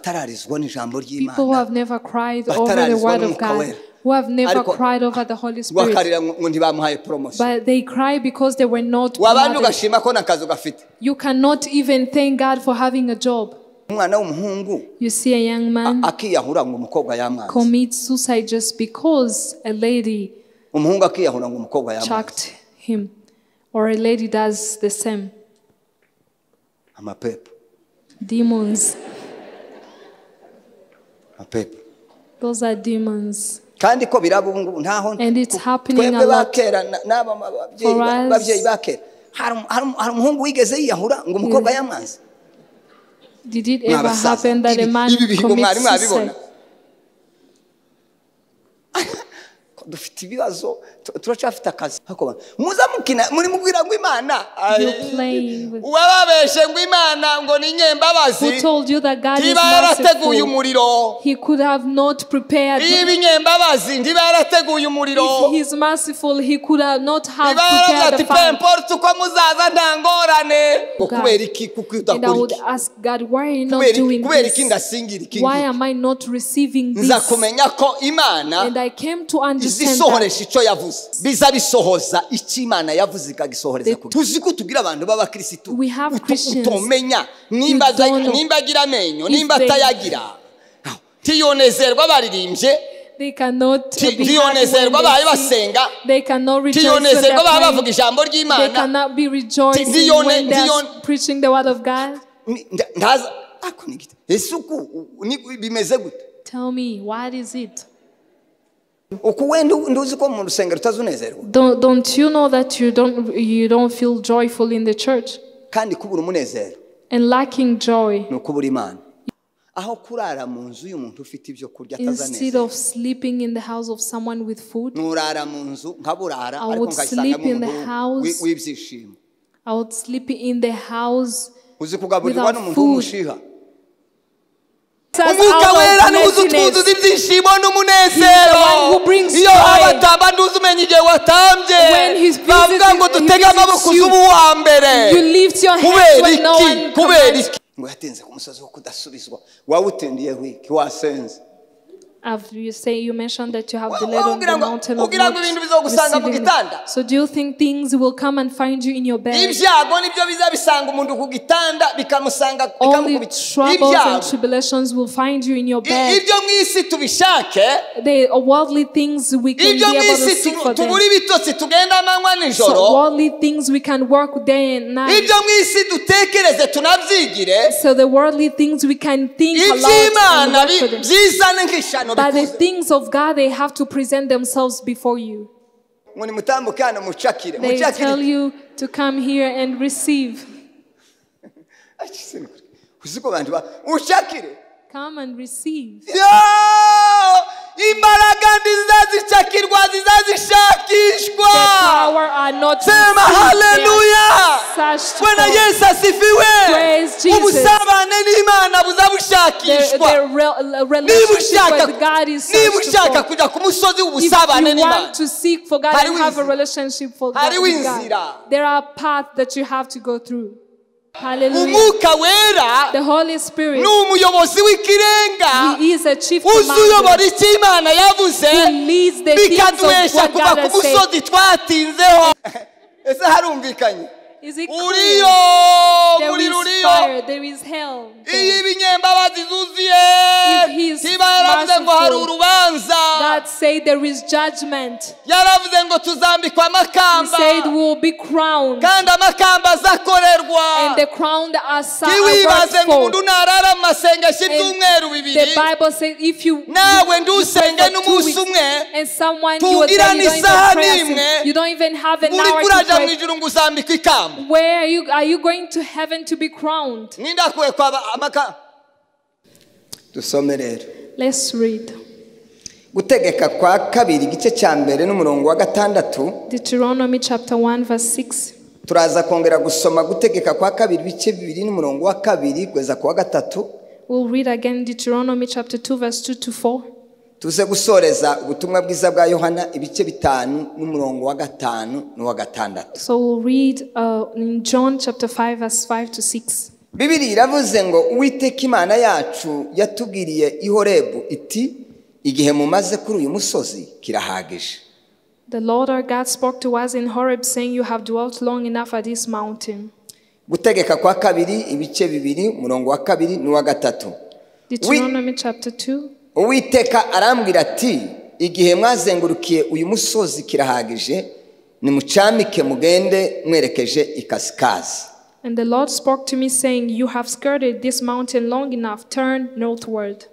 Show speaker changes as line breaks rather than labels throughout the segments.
People who have never cried over the word of God, who have never cried over the Holy Spirit, but they cry because they were not promoted. You cannot even thank God for having a job. You see a young man commit suicide just because a lady chucked him, or a lady does the same. Demons. Those are demons. And it's happening a lot for us. Did it ever happen that a man commits suicide? You're playing with. Who told you that God is merciful? He could have not prepared. If He's merciful, He could have not have prepared the fire. And I would ask God, why are you not doing this? Why am I not receiving this? And I came to understand that we have Christians who they cannot be happy. They cannot rejoice when they cannot be rejoicing when they are preaching the word of God. Tell me, what is it? Don't you know that you don't feel joyful in the church? And lacking joy. Instead of sleeping in the house of someone with food, I would sleep in the house. I would sleep in the house without food. When He's busy, you lift your hands when no one commands. You mentioned that you have delayed on the mountain of receiving. So do you think things will come and find you in your bed? Only troubles and tribulations will find you in your bed. The worldly things we can be able to seek for them. So worldly things we can work day and night. So the worldly things we can think aloud and work for them. But the things of God, they have to present themselves before you. They tell you to come here and receive. Come and receive. The power are not hallelujah. Praise Jesus. The relationship with God is searched for. If you want to seek for God and have a relationship with God, there are paths that you have to go through. Hallelujah. The Holy Spirit, He is a chief commander who leads the things of what God has said. Is it clear? There is fire, there is hell. If He is merciful, God said there is judgment. He said we will be crowned. And the crowned are for. The Bible says if you and someone you don't even have an hour to pray. Where are you going to heaven to be crowned? Let's read. Deuteronomy chapter 1 verse 6. We'll read again Deuteronomy chapter 2 verse 2 to 4.
tuze gusoreza ubutumwa bwiza bwa Yohana ibice 5 n'umurongo wa 5 n'uwa 6.
So we'll read in John chapter 5 verse 5 to 6.
Bibiri iravuze ngo Uwiteka Imana yacu yatubwiriye i Horebu iti igihe mumaze kuri uyu musozi kirahagije.
The Lord our God spoke to us in Horeb saying, you have dwelt long enough at this mountain.
Gutegeka kwa kabiri ibice bibiri murongo wa kabiri n'uwa gatatu.
Deuteronomy chapter 2.
Uwiteka arambwira ati igihe mwazengurukiye uyu musozi kirahagije nimucamike mugende mwerekeje ikasikazi.
And the Lord spoke to me saying, you have skirted this mountain long enough, turn northward.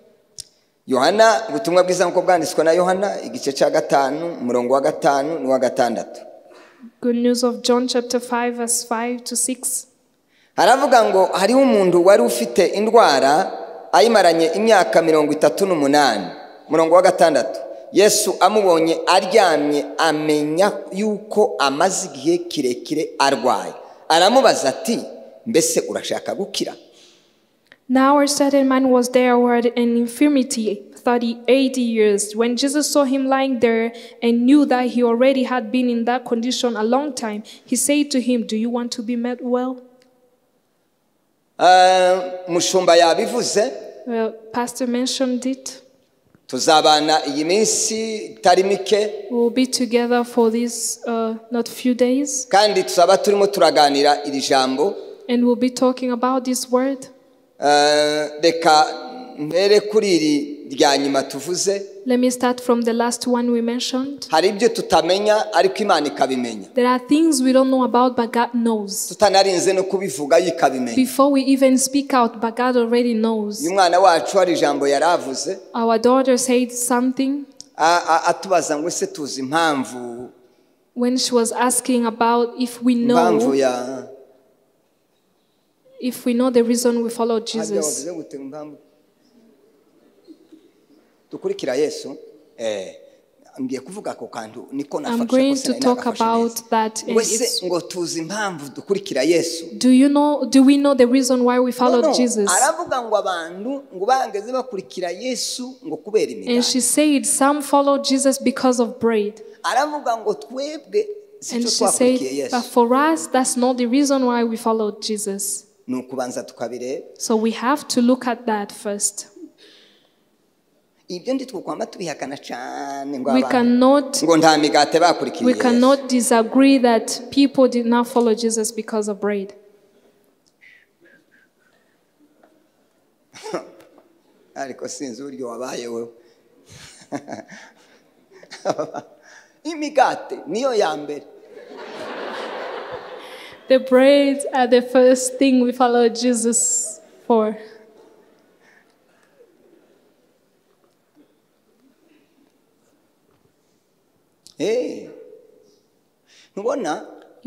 Yohana ubutumwa bwiza nko bwanditswe na Yohana igice cya 5 murongo wa 5 n'uwa 6.
Good news of John chapter 5 verse 5 to 6.
Haravuga ngo hariho umuntu wari ufite indwara ayimaranye imyaka 38. Murongo wa 6. Yesu amubonye aryamye amenya yuko amaze igihe kirekire arwaye. Aramubaza ati mbese urashaka gukira?
Now a certain man was there who had an infirmity 80 years. When Jesus saw him lying there and knew that he already had been in that condition a long time, he said to him, do you want to be made well?
Mushumba yabivuze.
Well, Pastor mentioned it.
Tuzabana iyi minsi tari mike.
We'll be together for these not few days.
Kandi tuzaba turimo turaganira iri jambo.
And we'll be talking about this word.
Reka mbere kuri iri rya nyuma tuvuze.
Let me start from the last one we mentioned.
Hari ibyo tutamenya ariko Imana ikabimenya.
There are things we don't know about but God knows.
Tutanarinze no kubivuga yikabimenya.
Before we even speak out, but God already knows.
Umwana wacu hari jambo yaravuze.
Our daughter said something.
Atubaza ngo se tuzi impamvu.
When she was asking about if we know. If we know the reason we follow Jesus.
Tukurikira Yesu ngiye kuvuga ko kantu niko nafasha.
I'm going to talk about that.
Wese ngo tuzi impamvu dukurikira Yesu.
Do we know the reason why we follow Jesus?
Aravuga ngo abantu ngo bangeze bakurikira Yesu ngo kubera imigati.
And she said some follow Jesus because of bread.
Aravuga ngo twebwe
and she said but for us that's not the reason why we follow Jesus.
Nukubanza tukabire.
So we have to look at that first. We cannot disagree that people did not follow Jesus because of bread. The bread are the first thing we follow Jesus for. You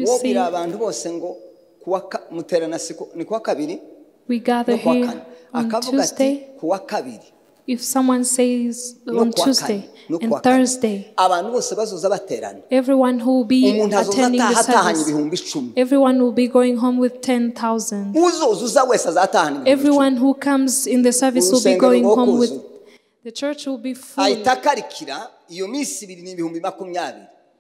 see, we gather here on Tuesday. If someone says on Tuesday and Thursday, everyone who will be attending the service, everyone will be going home with 10,000. Everyone who comes in the service will be going home with, the church will be full.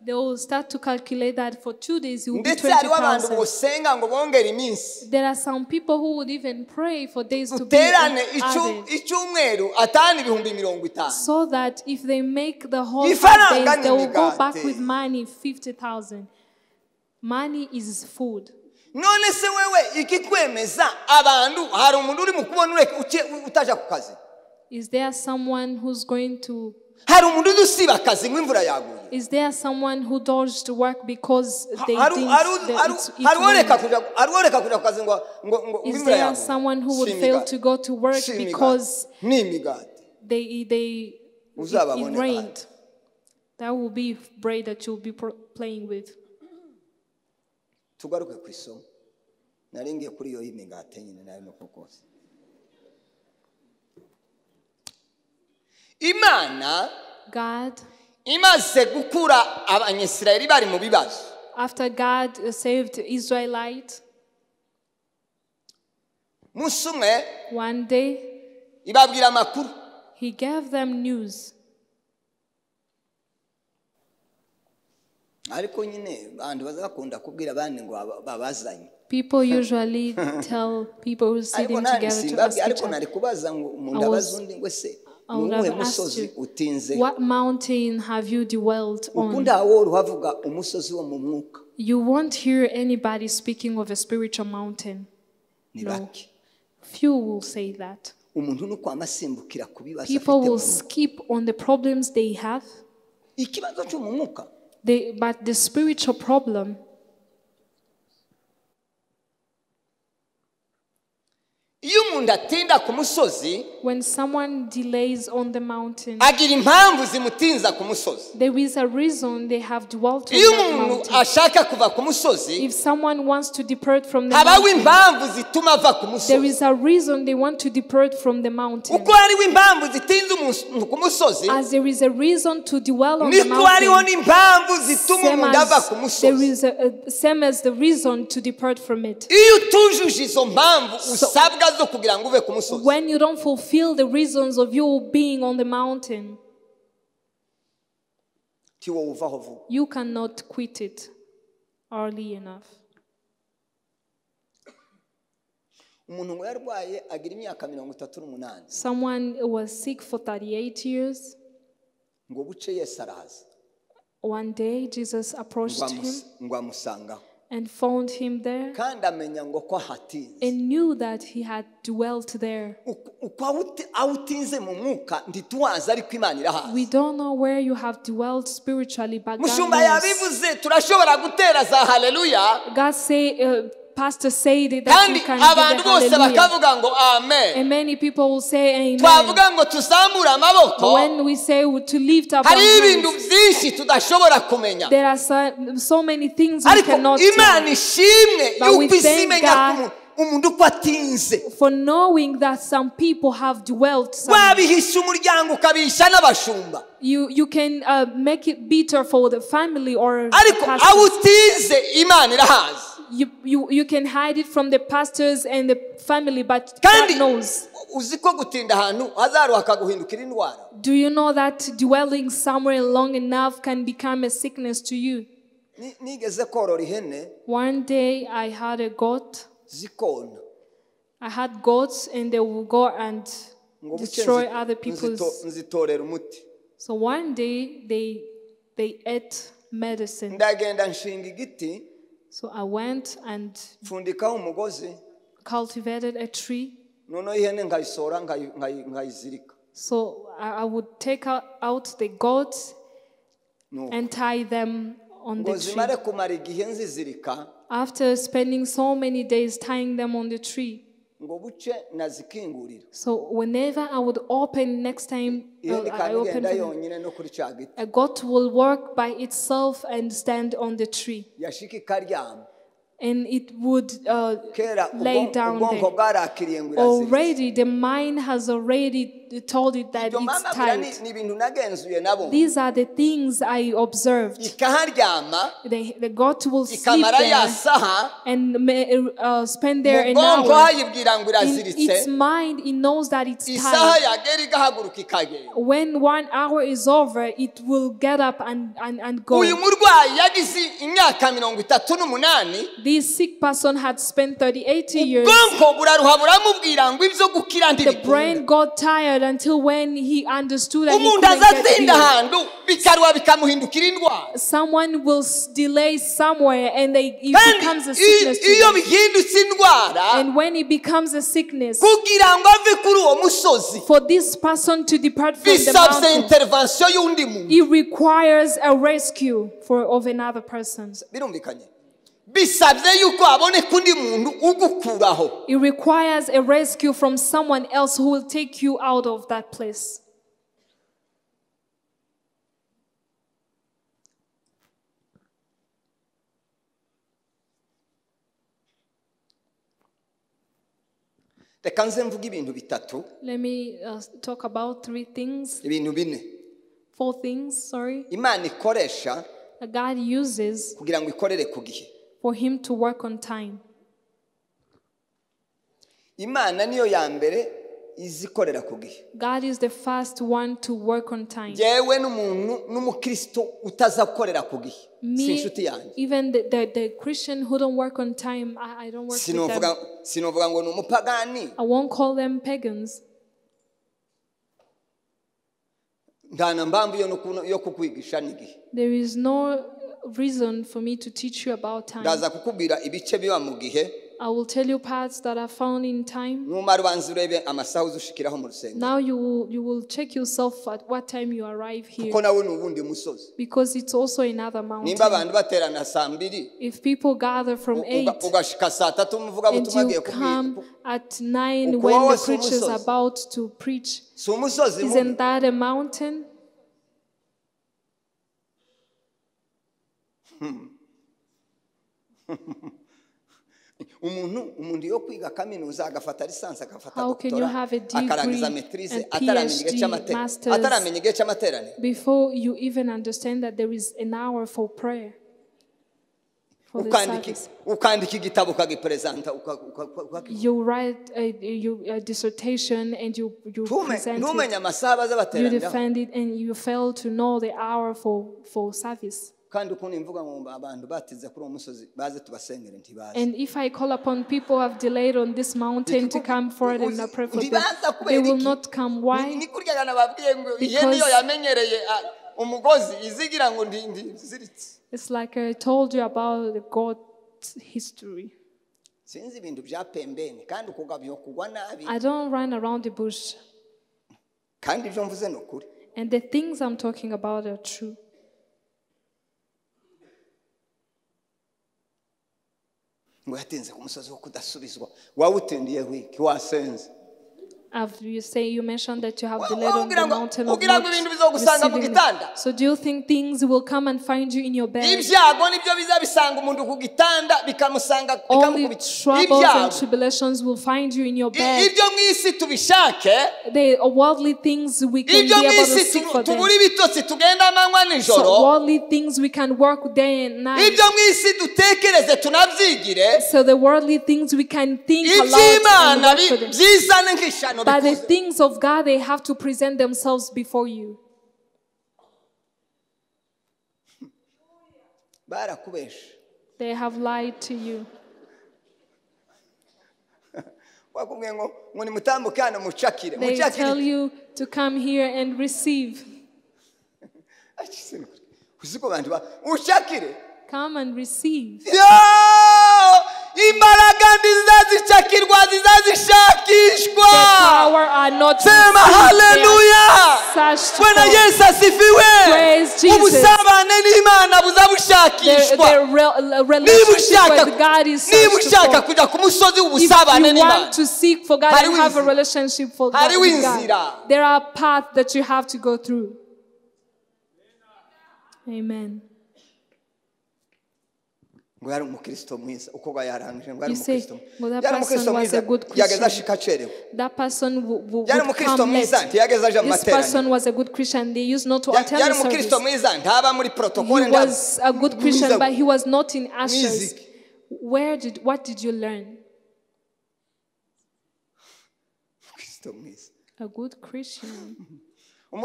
They will start to calculate that for 2 days it will be 20,000. There are some people who would even pray for days to be added. So that if they make the whole 5 days, they will go back with money, 50,000. Money is food. Is there someone who's going to... Is there someone who dodged work because they think Is there someone who would fail to go to work because it rained? That will be bread that you'll be playing with. God, after God saved Israelites, one day he gave them news. People usually tell people who are sitting together to ask each other. I would have asked you, what mountain have you dwelt on? You won't hear anybody speaking of a spiritual mountain. No. Few will say that. People will skip on the problems they have. But the spiritual problem, when someone delays on the mountain, there is a reason they have dwelt on that mountain. If someone wants to depart from the mountain, there is a reason they want to depart from the mountain. As there is a reason to dwell on the mountain, there is same as the reason to depart from it. When you don't fulfill the reasons of you being on the mountain, you cannot quit it early enough. Someone was sick for 38 years. One day Jesus approached him and found him there and knew that he had dwelt there. We don't know where you have dwelt spiritually, but God knows. God say, Pastor said that you can give a hallelujah. And many people will say amen. When we say to lift up our hands, there are so many things we cannot do. But we thank God for knowing that some people have dwelt somewhere. You can make it bitter for the family or the pastors. You can hide it from the pastors and the family, but God knows. Do you know that dwelling somewhere long enough can become a sickness to you? One day I had a goat. I had goats and they will go and destroy other people's. So one day they ate medicine. So I went and cultivated a tree. So I would take out the goats and tie them on the tree. After spending so many days tying them on the tree, so whenever I would open next time, I open a goat will walk by itself and stand on the tree. And it would lay down there. Already, the mind has already told it that it's tight. These are the things I observed. The goat will sleep there and spend there an hour. In its mind, it knows that it's tired. When 1 hour is over, it will get up and go. This sick person had spent 38 years. The brain got tired until when he understood that he couldn't get healed. Someone will delay somewhere and it becomes a sickness to them. And when it becomes a sickness, for this person to depart from the mountain, it requires a rescue of another person. It requires a rescue from someone else who will take you out of that place. Let me talk about 4 things, sorry. That God uses for him to work on time.
izikorera ku gihe.
God is the first one to work on time.
Jewe n'umuntu n'umukristo utazakorera ku gihe. Sinshuti yanjye.
Even the Christian who don't work on time, I don't work with them.
Sinovuga ngo n'umupagani.
I won't call them pagans.
Ndana mbambu yo kukwigisha n'igihe.
There is no reason for me to teach you about time.
Ndaza kukubwira ibice biba mu gihe.
I will tell you parts that are found in time. Now you will check yourself at what time you arrive here. Because it's also another mountain. If people gather from 8 and you come at 9 when the preacher is about to preach, isn't that a mountain?
umuntu yo kwiga kaminuza agafata lisansi agafata
doctora
akarangiza maîtrise ataramenya igihe cy'amateraniro
before you even understand that there is an hour for prayer.
ukandika igitabo ukagipresenta
you write a dissertation and you present it. You defend it and you fail to know the hour for service. And if I call upon people who have delayed on this mountain to come forward and pray for them, they will not come. Why? Because it's like I told you about the God's history. I don't run around the bush. And the things I'm talking about are true.
You
mentioned that you have delayed on the mountain of not receiving. So do you think things will come and find you in your bed? Only troubles and tribulations will find you in your bed. The worldly things we can be able to seek for them. So worldly things we can work day and night. So the worldly things we can think aloud and work for them. But the things of God, they have to present themselves before you. They have lied to you. They tell you to come here and receive. Come and receive. The power are not
hallelujah.
Praise Jesus. The relationship with God is searched for. If you want to seek for God and have a relationship with God, there are paths that you have to go through. Amen. You say, well, that person was a good Christian. That person would come late. This person was a good Christian. They used not to attend the service. He was a good Christian, but he was not in ushers. What did you learn? A good Christian. A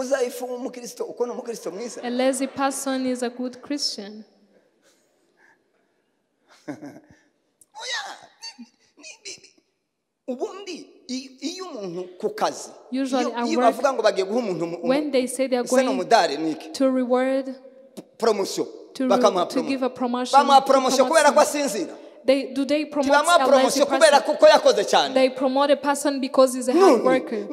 lazy person is a good Christian. Usually at work, when they say they are going to reward, to give a promotion, do they promote a lazy person? They promote a person because he's a hard worker.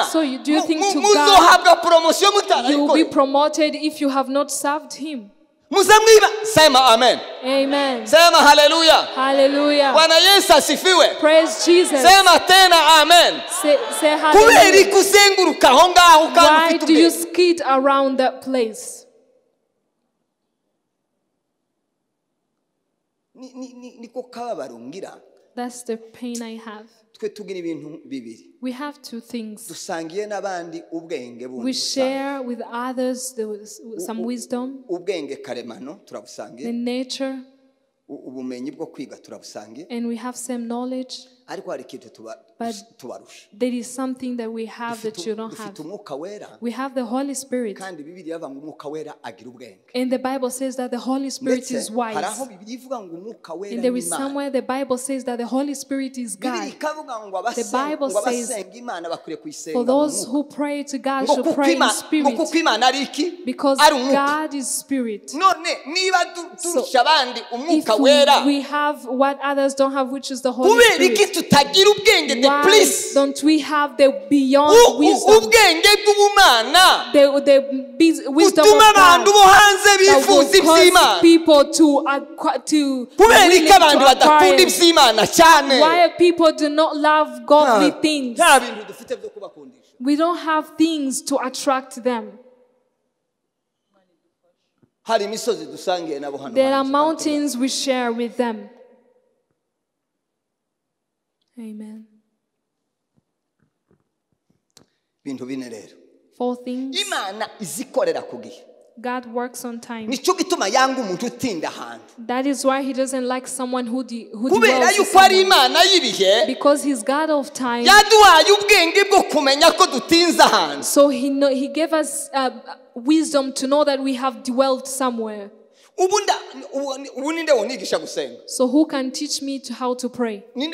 So do you think to God you will be promoted if you have not served him?
Sema amen.
Amen.
Sema hallelujah.
Hallelujah.
Bwana Yesu asifiwe.
Praise Jesus.
Sema tena amen.
Say hallelujah. Why do you skid around that place? That's the pain I have. We have two things. We share with others some wisdom, the nature, and we have same knowledge. but there is something that we have that you don't have. We have the Holy Spirit. And the Bible says that the Holy Spirit is wise. And there is somewhere the Bible says that the Holy Spirit is God. The Bible says for those who pray to God should pray in spirit, because God is spirit. So if we have what others don't have, which is the Holy Spirit, why don't we have the beyond wisdom, the wisdom of God that will cause people to why people do not love godly things? We don't have things to attract them. There are mountains we share with them. Amen. 4 things. God works on time. That is why he doesn't like someone who dwells in someone. Because he's God of time. So he gave us wisdom to know that we have dwelt somewhere. So who can teach me how to pray? Who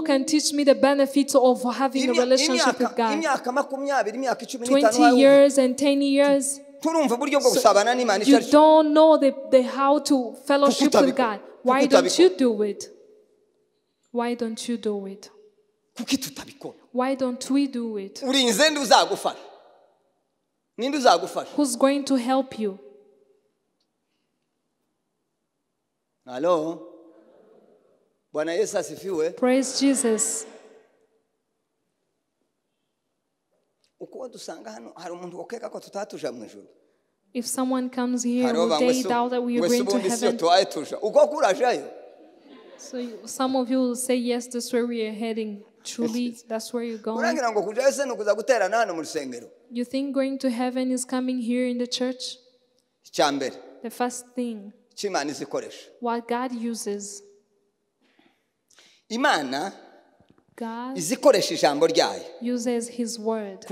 can teach me the benefits of having a relationship with God? 20 years and 10 years. So you don't know the how to fellowship with God. Why don't you do it? Why don't you do it? Why don't we do it? Who's going to help you?
Hello?
Praise Jesus. If someone comes here who they doubt that we are going to heaven, so some of you will say, yes, that's where we are heading. Truly, that's where you're going. You think going to heaven is coming here in the church? The first thing, what God uses. God uses his word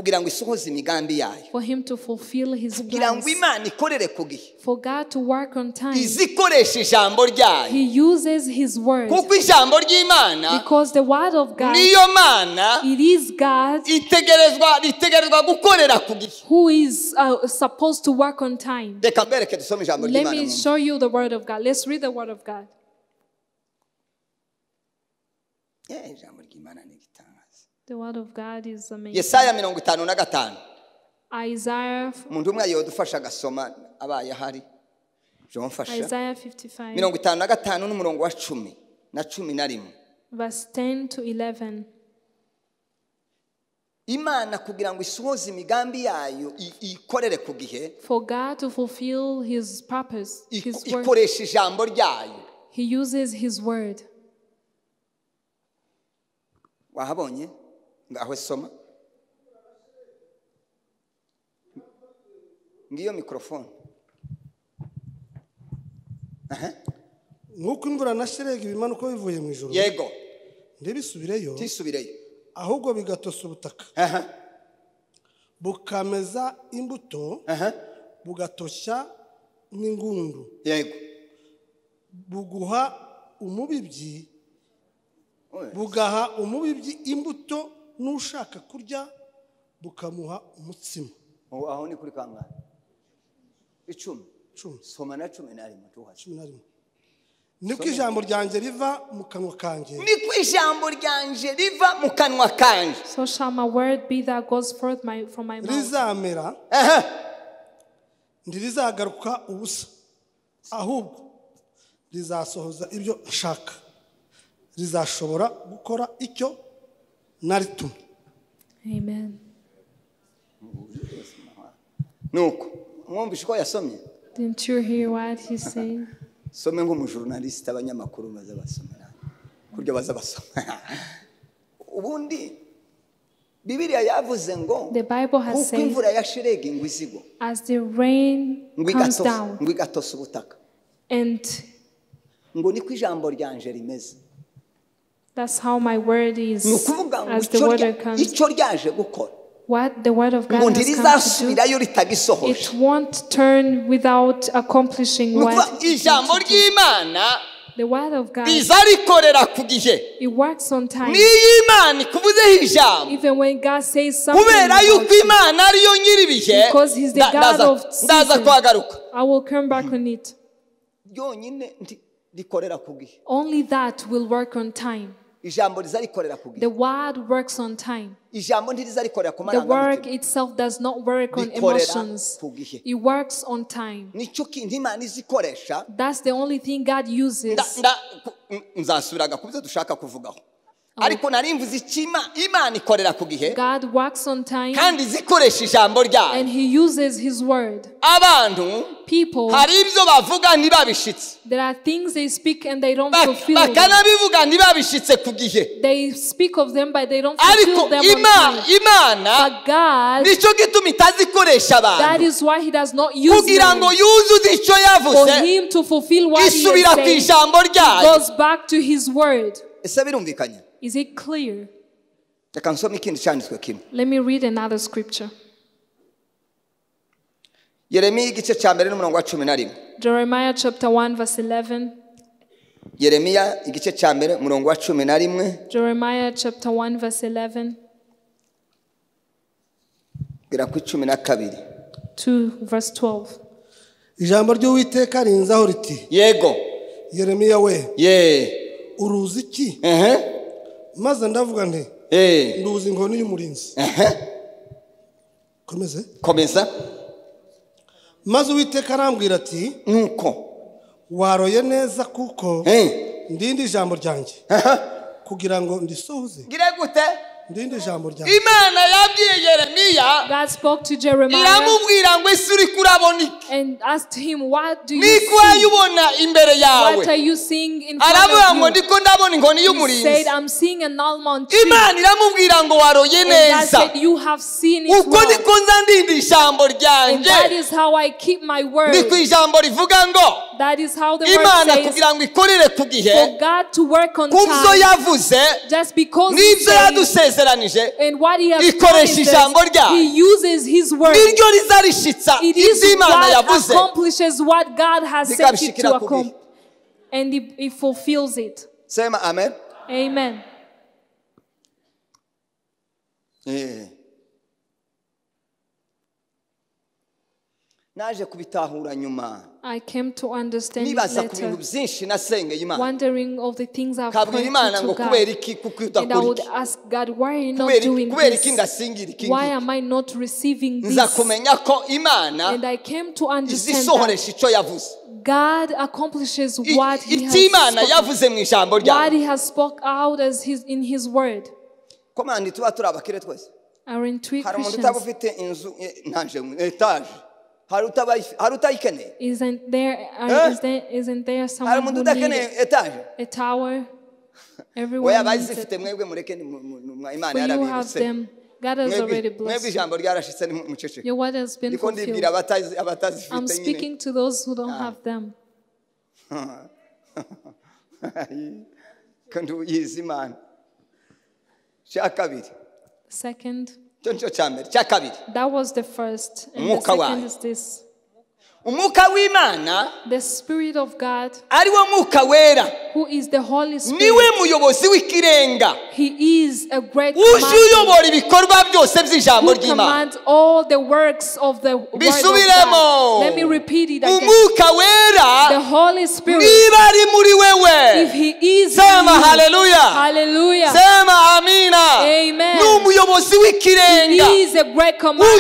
for him to fulfill his plans. For God to work on time, he uses his word. Because the word of God, it is God who is supposed to work on time. Let me show you the word of God. Let's read the word of God. The word of God is amazing. Isaiah 55. Verse 10 to 11. For God to fulfill his purpose, his work, he uses his word. Ngaho soma ngiyo microphone
nkuko imvura na sheregi bimanuka bivuye mu ijuru
yego
ndibisubireyo ahubwo bigatosa ubutaka bukameza imbuto bugatosha n'ingundu
yego
buguha umubibyi bugaha umubibyi imbuto n'ushaka kurya bukamuha umutsima.
Aho ni kuri kangahe? 10 soma na 11
niko ijambo ryanjye riva mu kanwa kanjye.
So shall my word be that goes forth from my mouth.
Rizamera ndirizagaruka ubusa ahubwo rizasohoza ibyo nshaka. Rizashobora gukora icyo naritumye.
Amen.
Nuko mwumvishe ko yasomye?
Didn't you hear what he said?
Some nk'umujournaliste abanyamakuru baza basomera kuryo baza basoma. Ubundi Bibiliya yavuze ngo
the Bible has said
imvura yashirega ingwizigo
as the rain comes down
ngwigatosa ubutaka
and
ngo niko ijambo ryanje rimeze.
That's how my word is. As the word comes. What the word of God has come to do, it won't turn without accomplishing what it needs to do. The word of God, it works on time. Even when God says something about it, because He's the God of seasons, I will come back on it. Only that will work on time. The word works on time. The work itself does not work on emotions. It works on time. That's the only thing God uses. God works on time and He uses His word. People, there are things they speak and they don't fulfill them. They speak of them but they don't fulfill them on time. But God, that is why He does not use them. For Him to fulfill what He has said, He goes back to His word. Is it clear? Let me read another scripture.
Jeremiah
chapter 1 verse 11.
Jeremiah
chapter 1 verse 11 to verse 12.
Ijambo ry'Uwiteka rinzaho riti.
Yego.
Yeremiya we. Uruzi iki? Maze ndavuga nti nduzi inkoni y'umurinzi. Komeza. Maze Uwiteka arambwira ati
nuko
waroye neza kuko ndindi ijambo ryanjye kugira ngo ndisohoze.
Gire gute?
Ndindi ijambo ryanjye.
Imana yabwiye Yeremiya.
God spoke to Jeremiah.
Iramubwira ngo isi uri kurabona iki?
And asked him, what do you
see?
What are you seeing in front of you? He said, I'm seeing an almond tree. And God said, you have seen it well. And that is how I keep my word. That is how the word says, for God to work on time, just because He says, and what He has promised, He uses His word. It is what accomplishes what God has set it to accomplish. And it fulfills it.
Say amen.
Amen. I came to understand it later, wondering of the things I've prayed to God. And I would ask God, why are you not doing this? Why am I not receiving this? And I came to understand that God accomplishes what He has spoken, what He has spoken out as in His word. Our intuitions. Isn't there someone who needs a tower? Everyone needs it. For you have them. God has already blessed you. Your word has been fulfilled. I'm speaking to those who don't have them. Second. That was the first. And the second is this. The Spirit of God, who is the Holy Spirit, He is a great commander who commands all the works of the Word of God. Let me repeat it again. The Holy Spirit, if He is in you, hallelujah, amen, He is a great commander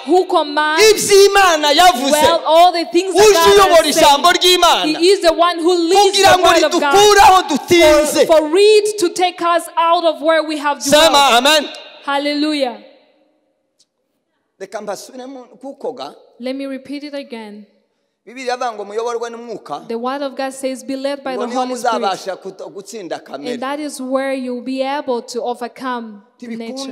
who commands well all the things that God has said. He is the one who leads the word of God for it to take us out of where we have dwelt.
Amen.
Hallelujah. Let me repeat it again. The word of God says, be led by the Holy Spirit. And that is where you'll be able to overcome the nature.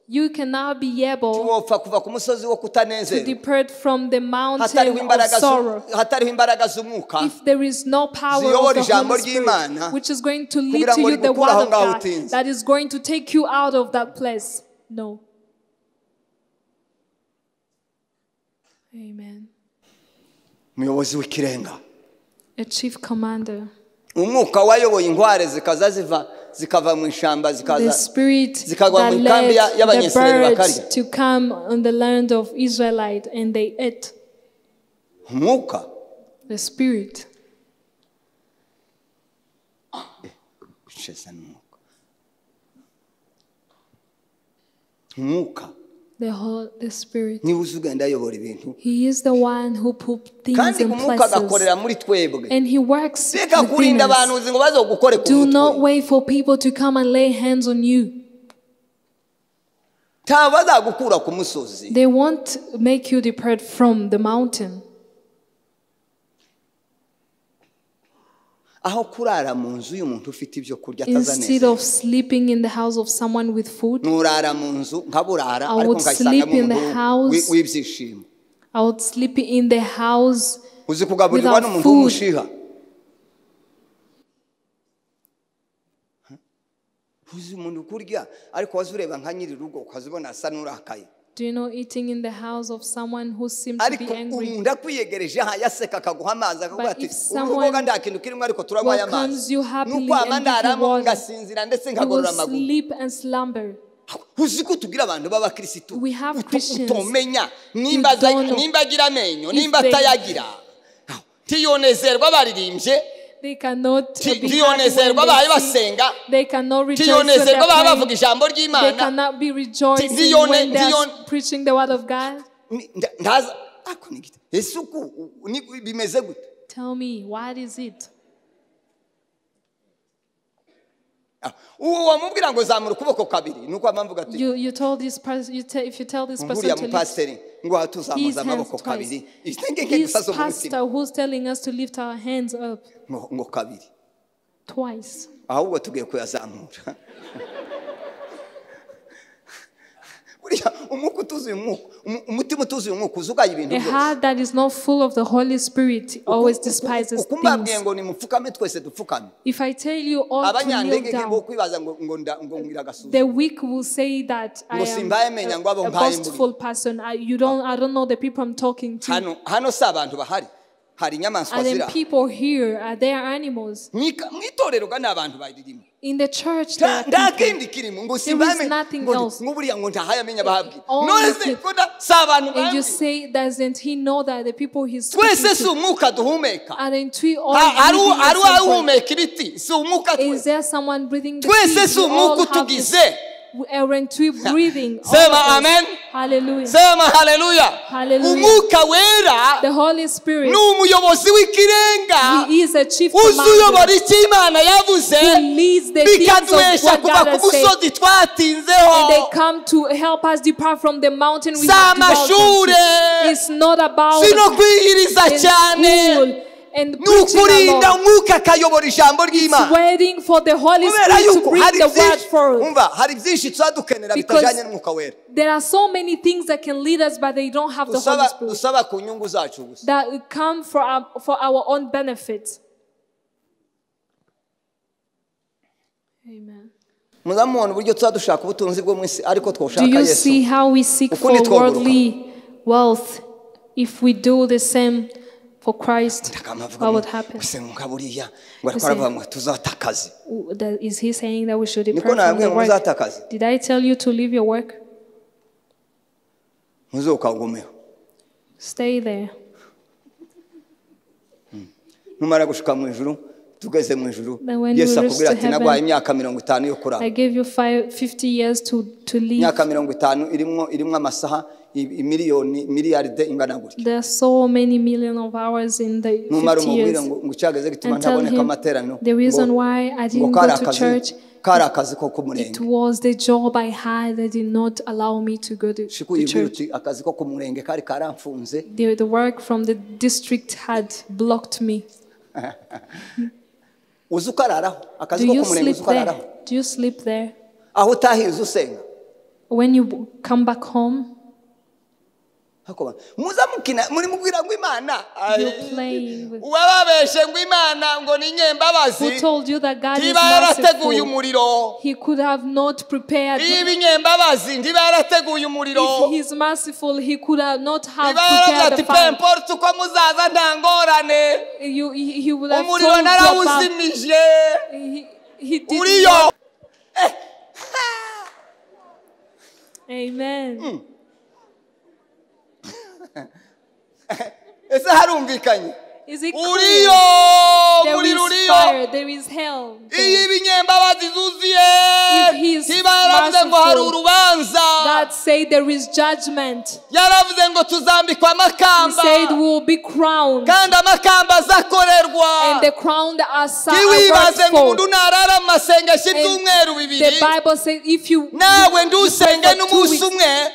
You cannot be able to depart from the mountain of sorrow if there is no power of the Holy Spirit, which is going to lead to you the word of God that is going to take you out of that place. No. Amen. A chief commander. The spirit that led the birds to come on the land of Israelite and they ate. The spirit. The Spirit. He is the one who put things in places. And He works within us. Do not wait for people to come and lay hands on you. They won't make you depart from the mountain. Instead of sleeping in the house of someone with food, I would sleep in the house. I would sleep in the house without food. Do you know eating in the house of someone who seems to be angry? But if someone welcomes you happily and gives you water, you will sleep and slumber. We have Christians who don't know they cannot be happy. They cannot rejoice when they cannot be rejoicing when they are preaching the word of God. Tell me, what is it? You told this person, if you tell this person to lift his hands twice, his pastor who's telling us to lift our hands up twice. A heart that is not full of the Holy Spirit always despises things. If I tell you all to kneel down, the weak will say that I am a boastful person. I don't know the people I'm talking to. Are there people here? Are there animals? In the church, there are people. There is nothing else. And you say, doesn't he know that the people he's speaking to? Aren't we all breathing? Is there someone breathing the trees? We all have this. Aren't we breathing?
Amen.
Hallelujah.
Hallelujah.
The Holy Spirit. He is a chief commander who leads the things of what God has said. And they come to help us depart from the mountain we have developed. It's not about school and preaching alone. It's waiting for the Holy Spirit to bring the word forth. Because there are so many things that can lead us, but they don't have the Holy Spirit. That come for our own benefit. Amen. Do you see how we seek for worldly wealth? If we do the same for Christ, what would happen? Is he saying that we should depart from the work? Did I tell you to leave your work? Stay there. Then when you reach to heaven, I gave you 50 years to live. There are so many million of hours in the 50 years. And tell him the reason why I didn't go to church, it was the job I had that did not allow me to go to church. The work from the district had blocked me. Do you sleep there? Do you sleep there? When you come back home,
muri mubwira ngo Imana
you're playing with.
Wababeshe ngo Imana ngo ni nyembabazi.
Who told you that God is merciful? He could have not prepared. If He's merciful, He could have not have prepared the fire. He would have told you about. He did not. Amen. Is it clear? There is fire, there is hell. If He's merciful, God said there is judgment. He said we will be crowned. And the crowned are brought forth. The Bible says if you pray for 2 weeks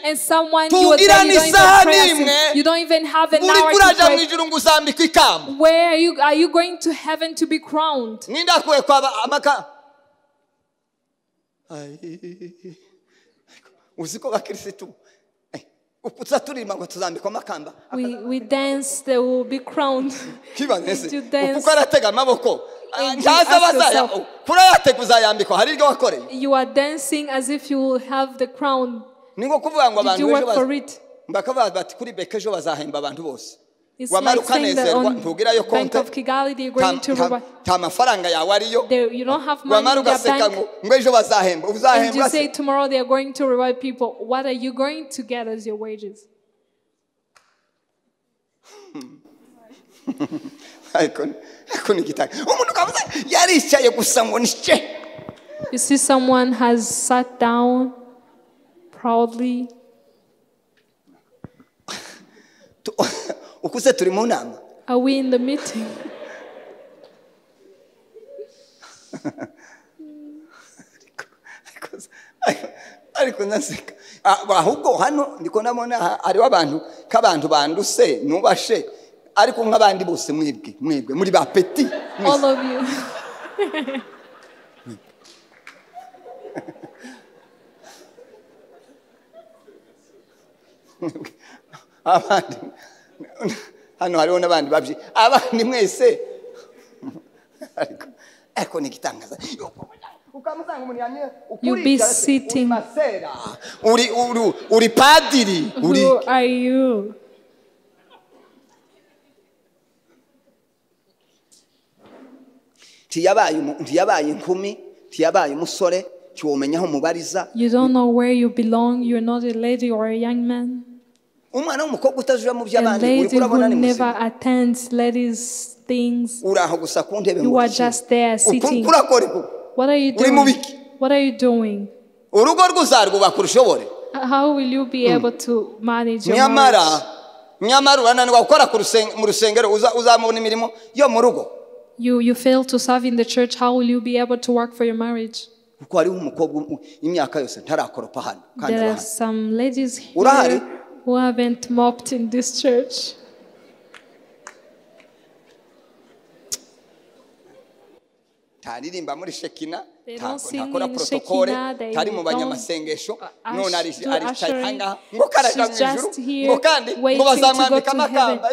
and someone you don't even have an hour to pray. Where are you going to heaven to be crowned? We dance, they will be crowned. You dance. You are dancing as if you will have the crown. Did you work for it? It's like saying that on Bank of Kigali they're going to reward. You don't have money in their bank. And you say tomorrow they are going to reward people. What are you going to get as your wages? You see someone has sat down proudly. Are we in the meeting?
ahubwo hano ndiko ndabona hariho abantu k'abantu banduse nubashe ariko nk'abandi bose mwebwe muri ba petit.
All of you.
Abandi hano hariho n'abandi babyi abandi mwese ariko nigitangaza.
You be sitting.
Uri padiri.
Who are you?
Tiyabaye inkumi, tiyabaye umusore, tiwomenyaho mubariza.
You don't know where you belong. You're not a lady or a young man.
Umwana w'umukobwa utajuja mu by'abandi
uri kurabona ni muzima. Never attends ladies things.
Uraho gusa ku ntebe.
You are just there sitting. What are you doing? What are you doing?
Urugo rwuzarwubaka urushobore.
How will you be able to manage your marriage?
Nyamara urananirwa gukora mu rusengero uzamubona imirimo yo mu rugo.
You fail to serve in the church. How will you be able to work for your marriage?
Kuko hariho umukobwa imyaka yose ntarakoropa hano.
There are some ladies here who haven't mopped in this church.
Taririmba muri Shekina,
ntakora protokole,
tari mu banyamasengesho, none ari hanga ngo karaja mu ijuru, ngo kandi ngo bazamwambika amakamba.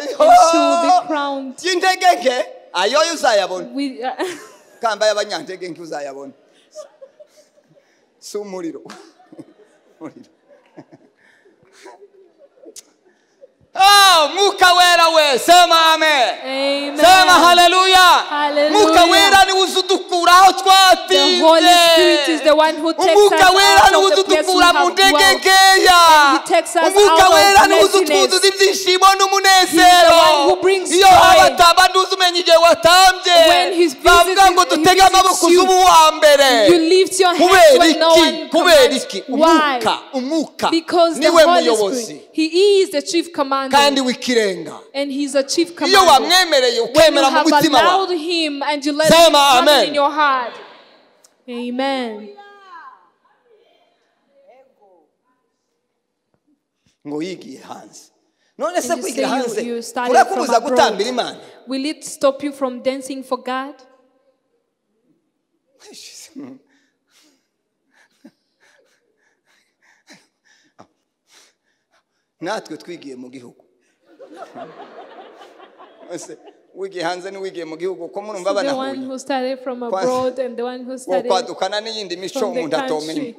Y'integeke ayo uzayabona. Kamba y'abanyantegeke uzayabona. Sumuriro. Oh, muka wera we, sema amen.
Amen.
Sema hallelujah.
Hallelujah.
Muka wera ni uzudukura aho twatinde.
The Holy Spirit is the one who takes us out of the place we have dwelt. And He takes us out of blessedness. He is the one who brings joy. When He's visiting, you lift your hands when no one commands. Why? Because the Holy Spirit, He is the chief commander. And He's a chief commander. When you have allowed Him and you let Him come in your heart. Amen.
Ngo yigiye hanze. None se kwigira hanze
urakubuza gutambira Imana? Will it stop you from dancing for God?
natwe twigiye mu gihugu wigiye hanze ni wigiye mu gihugu ko murumva
the one who started from abroad and the one who started
kwadukana n'iyindi mico umuntu atomenya.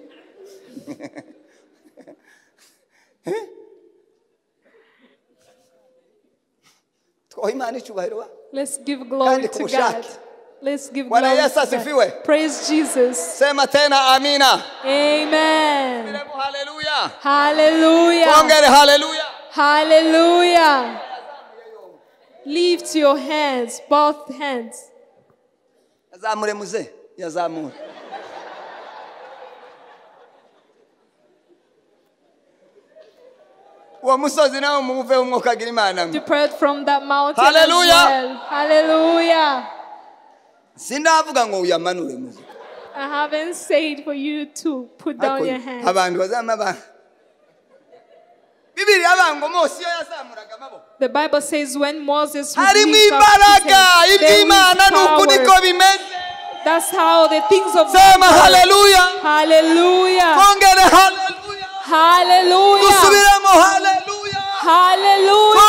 Let's give glory to God. Let's give glory to God. Praise Jesus.
Sema tena amina.
Amen.
Hallelujah.
Hallelujah.
Hallelujah.
Hallelujah. Lift your hands, both hands.
Yazamure muze, yazamure.
Depart from that mountain.
Hallelujah.
As well. Hallelujah. I haven't said for you to put down your hands. The Bible says when Moses would lift up his hands, there was power. That's how the things of God.
Hallelujah.
Hallelujah. Hallelujah.
Hallelujah.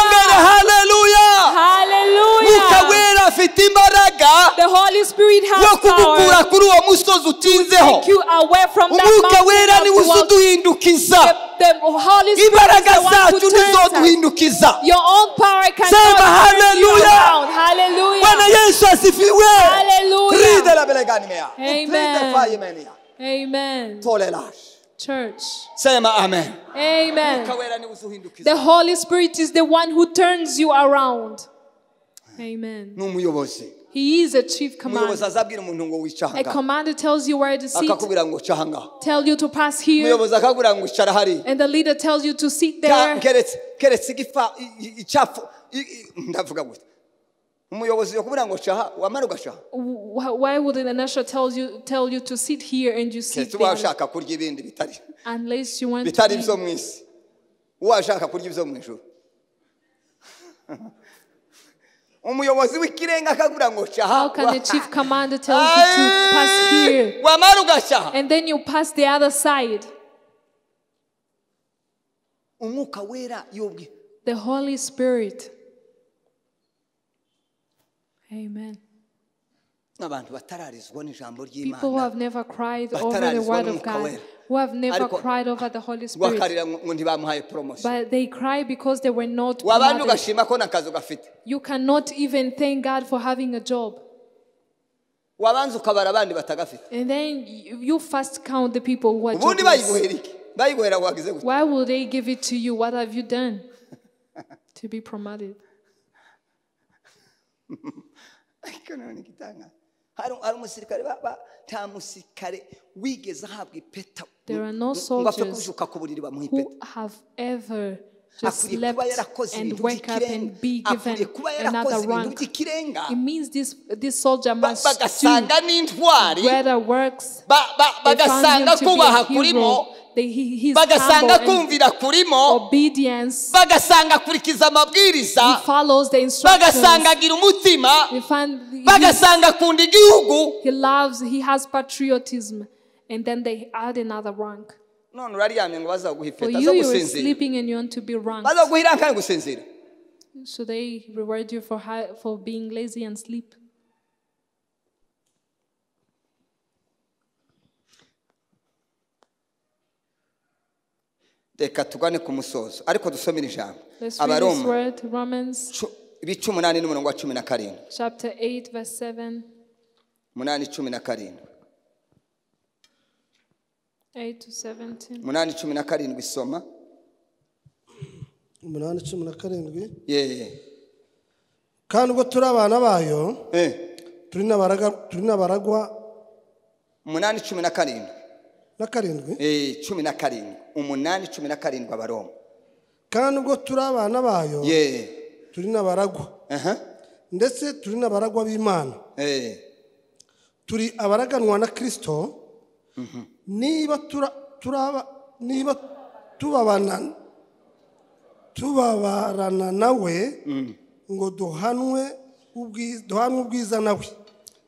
Hallelujah. The Holy Spirit has power to take you away from that mountain. The Holy Spirit is the one who turns us. Your own power cannot turn you around. Hallelujah. Hallelujah. Amen. Amen. Church.
Say amen.
Amen. The Holy Spirit is the one who turns you around. Amen. He is a chief commander. A commander tells you where to sit, tell you to pass here, and the leader tells you to sit there. Why would the usher tell you to sit here and you sit there? Unless you want to eat. How can the chief commander tell you to pass here and then you pass the other side? The Holy Spirit. Amen. People who have never cried over the word of God, who have never cried over the Holy Spirit, but they cry because they were not promoted. You cannot even thank God for having a job. And then you first count the people who are jobless. Why will they give it to you? What have you done to be promoted? There are no soldiers who have ever just slept and wake up and be given another rank. It means this soldier must do greater works. They found him to be a hero. He's humble and obedience. He follows the instructions. He loves, he has patriotism. And then they add another rank. For you were sleeping and you want to be ranked. So they reward you for being lazy and sleep.
Let's read
this word, Romans chapter 8, verse 7. 8 to 17.
8:17 isoma.
8:17. Kandi ubwo turi abana bayo, turi n'abaragwa.
8:17.
17.
17. 8:17 Abaroma.
Kandi ubwo turi abana bayo, turi n'abaragwa. Ndetse turi n'abaragwa b'Imana. Turi abaraganwa na Kristo. Niba tubabarana nawe ngo duhanwe ubwiza nawe.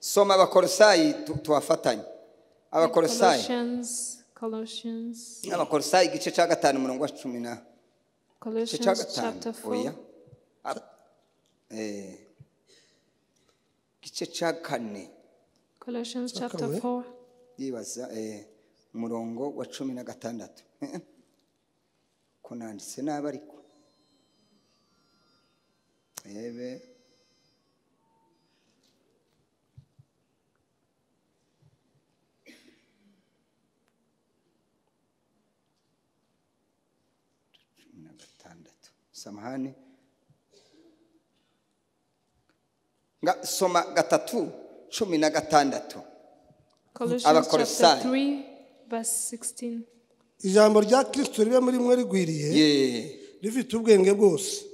Soma Abakolosayi tuwafatanye. Abakolosayi.
Colossians.
Abakolosayi igice cya 5 umurongo wa 10.
Colossians chapter 4. Colossians chapter 4.
Yibaza umurongo wa 16. Kunanditse nabi ariko. Samahani. Soma 3:16.
Colossians chapter 3 verse 16.
Ijambo rya Kristo ribe muri mwe rigwiriye rifite ubwenge bwose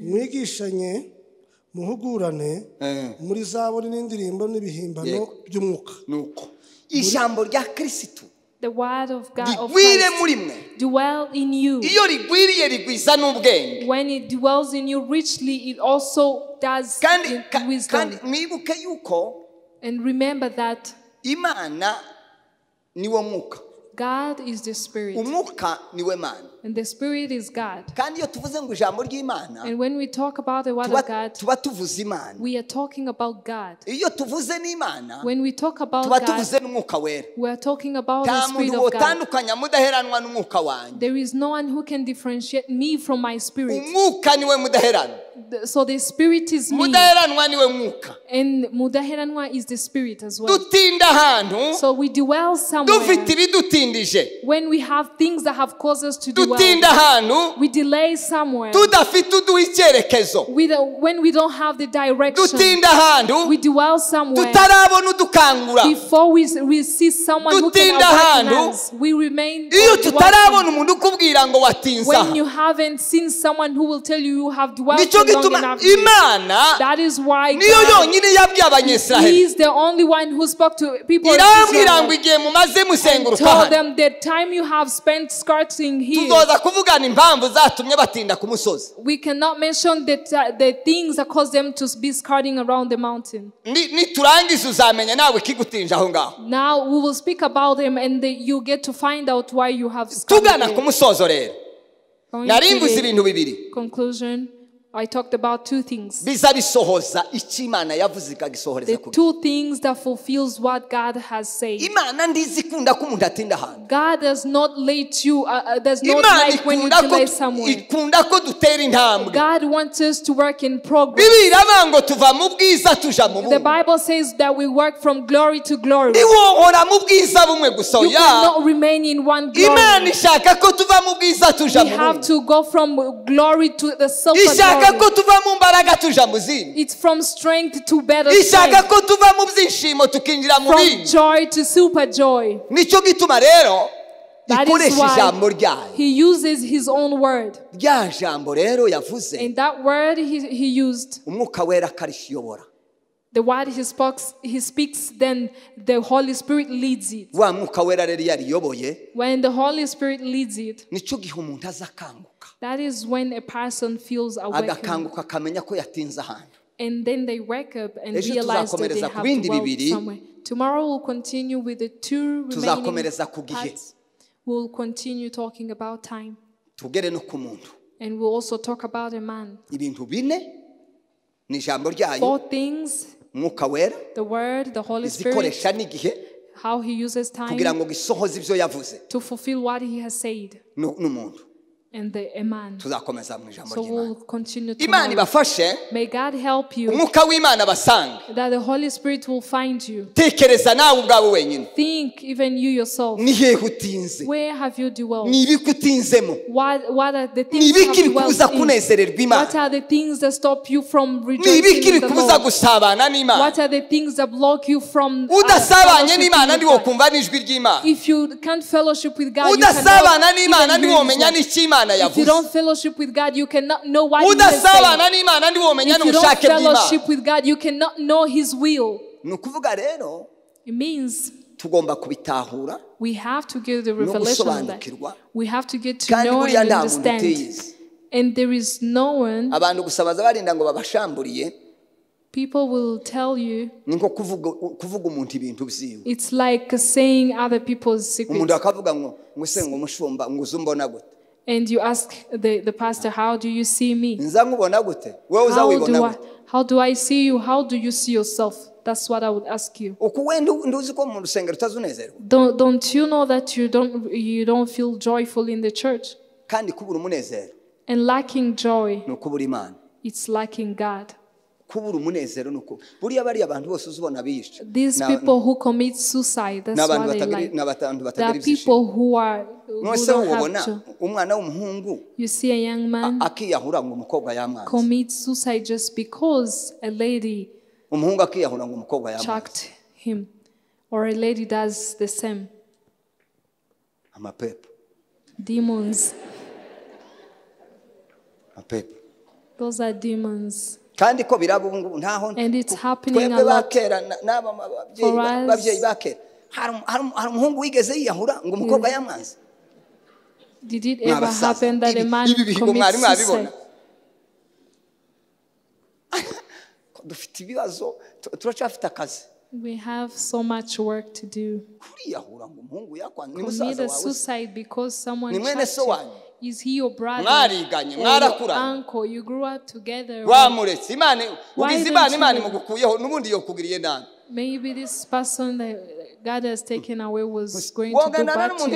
mwigishanye muhugurane muri zaburi n'indirimbo n'ibihimbano by'umwuka.
Nuko ijambo rya Kristo,
the word of God
dwell
in you. When it dwells in you richly, it also does wisdom. And remember that God is the Spirit. And the Spirit is God. And when we talk about the Word of God, we are talking about God. When we talk about God, we are talking about the Spirit of God. There is no one who can differentiate me from my spirit. So the Spirit is me. And Mudaheranwa is the Spirit as well. So we dwell somewhere. When we have things that have caused us to dwell, we delay somewhere. When we don't have the direction, we dwell somewhere. Before we see someone who can awaken us, we remain. When you haven't seen someone who will tell you have dwelt long enough, that is why God, He is the only one who spoke to people of Israel and told them the time you have spent skirting here. We cannot mention the things that caused them to be skirting around the mountain. Now we will speak about them and you get to find out why you have skirted. Conclusion. I talked about two things. The two things that fulfills what God has said. God does not let you, does not like when you delay somewhere. God wants us to work in progress. The Bible says that we work from glory to glory. You cannot remain in one glory. We have to go from glory to the super glory. It's from strength to better strength. From joy to super joy. That is why He uses His own word. And that word he used, the word he speaks, then the Holy Spirit leads it. When the Holy Spirit leads it, that is when a person feels awakened. And then they wake up and realize that they have to walk somewhere. Tomorrow we'll continue with the two remaining parts. We'll continue talking about time. And we'll also talk about a man. 4 things: the Word, the Holy Spirit, how He uses time to fulfill what He has said, and a man. So we'll continue tomorrow. May God help you, that the Holy Spirit will find you. Think even you yourself. Where have you dwelt? What are the things you have dwelt in? What are the things that stop you from rejoicing in the Lord? What are the things that block you from if you can't fellowship with God, you cannot even hear His word. If you don't fellowship with God, you cannot know what He is saying. If you don't fellowship with God, you cannot know His will. It means we have to get the revelation of that. We have to get to know and understand. And there is no one. People will tell you it's like saying other people's secrets. And you ask the pastor, how do you see me? How do I see you? How do you see yourself? That's what I would ask you. Don't you know that you don't feel joyful in the church? And lacking joy, it's lacking God. These people who commit suicide, that's what they like. There are people who don't have joy. You see a young man commit suicide just because a lady chucked him, or a lady does the same. Demons. Those are demons. And it's happening a lot for us. Did it ever happen that a man commits suicide? We have so much work to do. Commit a suicide because someone chucked you. Is he your brother or your uncle? You grew up together. Maybe this person that God has taken away was going to do bad to you.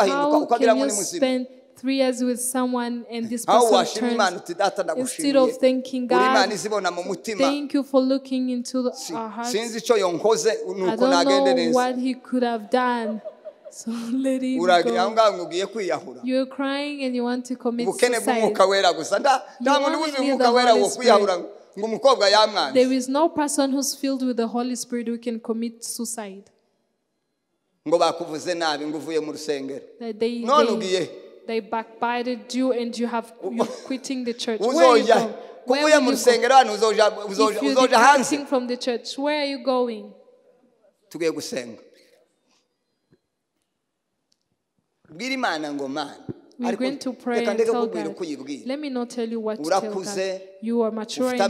How can you spend 3 years with someone and this person turns, instead of thanking God, thank you for looking into our hearts. I don't know what he could have done. So let him go. You're crying and you want to commit suicide. You only need the Holy Spirit. There is no person who's filled with the Holy Spirit who can commit suicide. They backbited you and you're quitting the church. Where are you going? Where are you going? If you're departing from the church, where are you going? We're going to pray and tell God. Let me not tell you what to tell God. You are mature enough.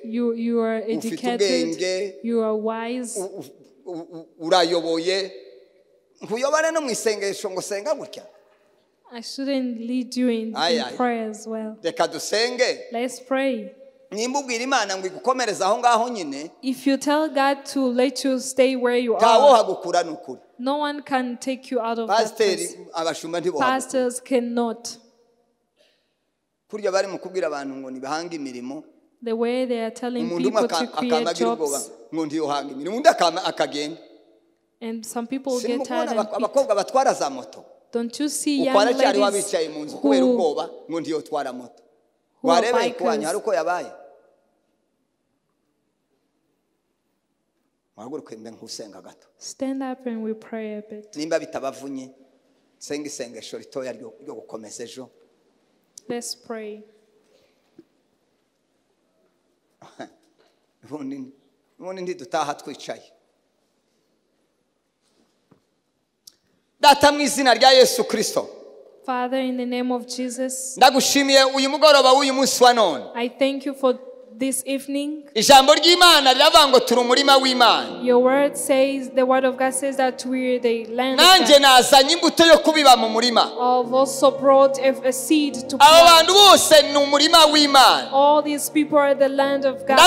You are educated. You are wise. I shouldn't lead you in prayer as well. Let's pray. If you tell God to let you stay where you are, no one can take you out of that place. Pastors cannot. The way they are telling people to create jobs, and some people get tired and quit. Don't you see young ladies who are bikers? Stand up and we pray a bit. Let's pray. Father, in the name of Jesus, I thank you for this evening. Your word says, the word of God says that we're the land of also brought a seed to plant. All these people are the land of God.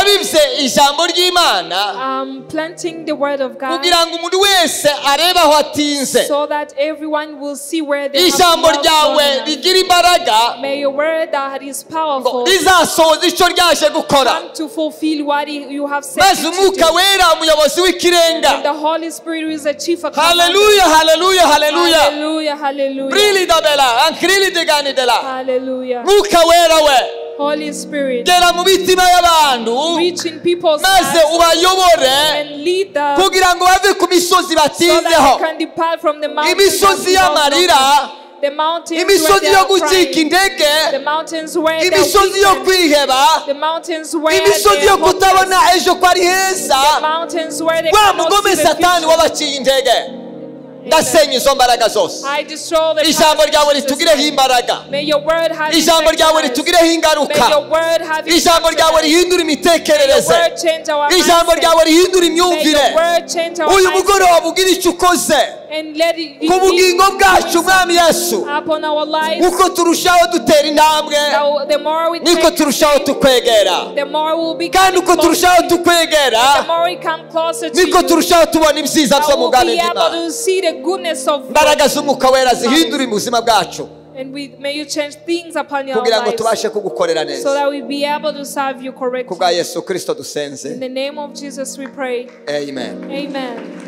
I'm planting the word of God so that everyone will see where they have love. May your word that is powerful come to fulfill what you have said to do. And the Holy Spirit is the chief of
hallelujah, hallelujah, hallelujah.
Hallelujah, hallelujah. Hallelujah. Holy Spirit, reach in people's hearts and lead them so that they can depart from the mountains. The mountains where they are crying, the mountains where they are weak, the mountains where they are hopeless, the mountains where they cannot see the future.
ndasenya izo mbaraga zose. Ijambo ryawe ritugireho imbaraga. Ijambo ryawe ritugireho ingaruka. Ijambo ryawe rihindura imitekerereze. Ijambo ryawe rihindura imyumvire. Uyu mugoroba ugira icyo ukoze ku bugingo bwacu mwami Yesu. Uko turushaho dutera intambwe niko turushaho tukwegera, kandi uko turushaho tukwegera niko turushaho tubona ibyiza byo mu bwami bw'Imana. Imbaraga z'Umwuka Wera zihindura ubuzima bwacu kugira ngo tubashe kugukorera neza. Kubwa Yesu Kristo dusenze.
In the name of Jesus we pray.
Amen.
Amen.